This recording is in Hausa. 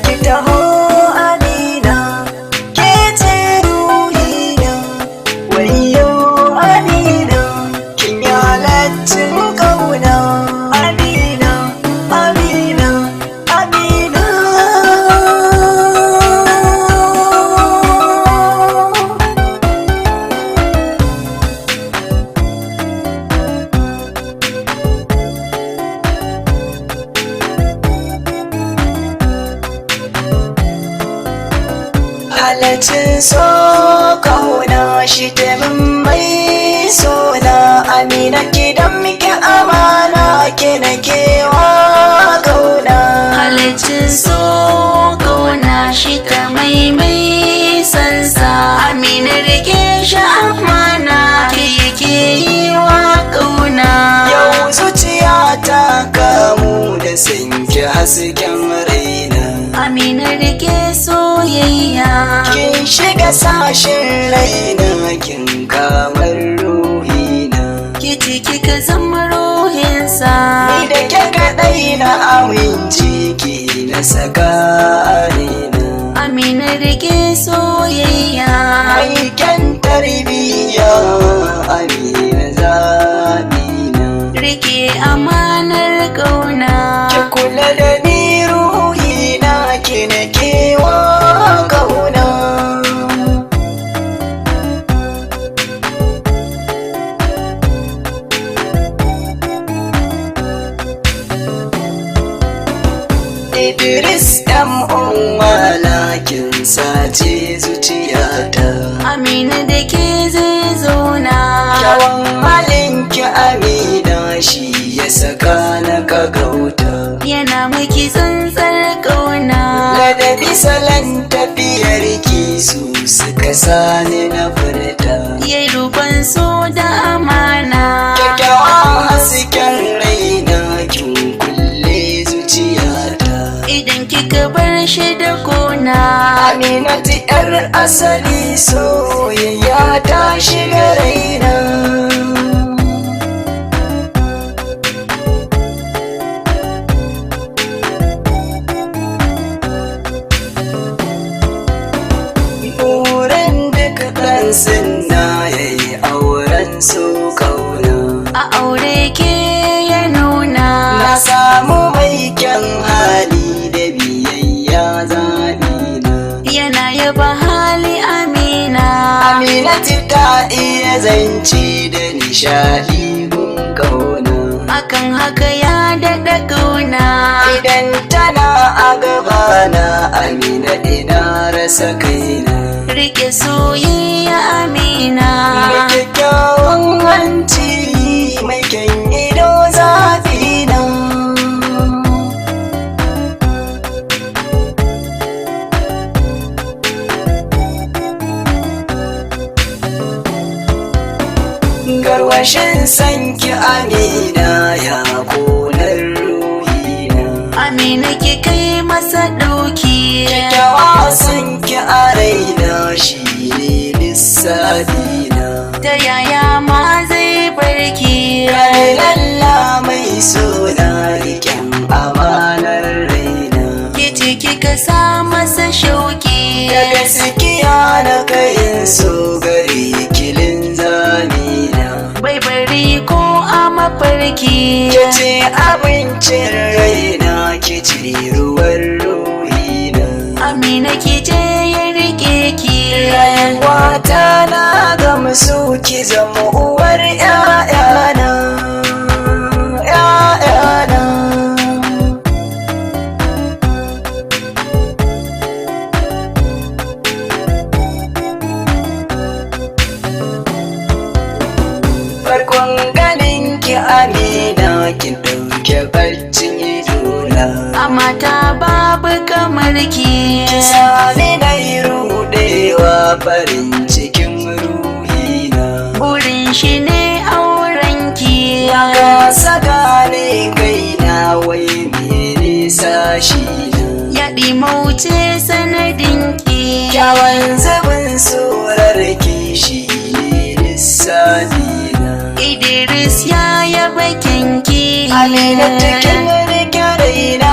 ki taho Amina, ke ce ruhina, wayo Amina, kin yi halaccin ƙauna. Amina, Amina, Amina. Halaccin so ƙauna shi taimin mai sona. Amina kidan muke amana ke na kewa ƙauna. Halaccin so ƙauna shi ta mai sansa. Amina rike shi amana ke yake yi wa ƙauna. Yau zuciya ta kamu da sanki hasken raina. Amina rike soyayya. Kin shiga sashen raina, kin kamar ruhina. Kici kika zama ruhinsa. Ni da ke kaɗai na aminci ki na saka a raina. Amina rike soyayya. Mai kyan tarbiyya, Amina zaɓina. Rike amanar ƙauna. Ki kula da ni ruhina, ki na kewa ƙauna. Idris ɗan Umala, kin sace zuciyata. Amina da ke zai zauna. Kyawun halinki Amina shi ya saka na kagauta. Yana miki tsantsar ƙauna. Ladabi salon tafiyarki su suka sani na furta. Yayi rukun so da amana. Kyakkyawan hasken raina, kin kulle zuciyata. Idan kika bar shi da kona. Aminatu yar asali, soyayya ta shiga raina. Burin duk ɗan sinna yayi auren su ƙauna. A aure ke ya nuna. Na samu mai kyan hali da biyayya zaɓina. Yana yaba hali Amina. Aminatu ta iya zance da nishaɗi gun ƙauna. Akan haka ya daɗa ƙauna. Idan tana a gabana, Amina ina rasa kaina. Rike soyayya Amina. Mai kyakkyawan hanci, mai kyan ido zaɓina. Garwashin sanki Amina ya ƙonar ruhina. Amina ki kai masa ɗauki. Kyakkyawa sanki a raina, shi ne lissafina. Ta yaya ma zai barki. Kai lalla mai suna riƙen amanar raina. Kici kika sa masa shauki. Da gaskiya na kayin so gari kilin zamina. Bai bari ko a mafarki. Kice abincin raina, kice ruwan ruhina. Amina ki je ya rike ki. Rayuwata na gamsu, ki zama uwar ƴaƴana, ƴaƴana. Farkon ganin ki Amina, kin ɗauke baccin idona. A mata babu kamar ki. Ki sani na yi ruɗewa farin cikin ruhina. Burin shi ne auren ki. Kasa gane kaina, wai mene sashi na. Ya ɗimauce sanadin ki. Kyawun zubin surar ki shi ne lissafi na. Idris ya yaba kinki. Amina cikin rike raina,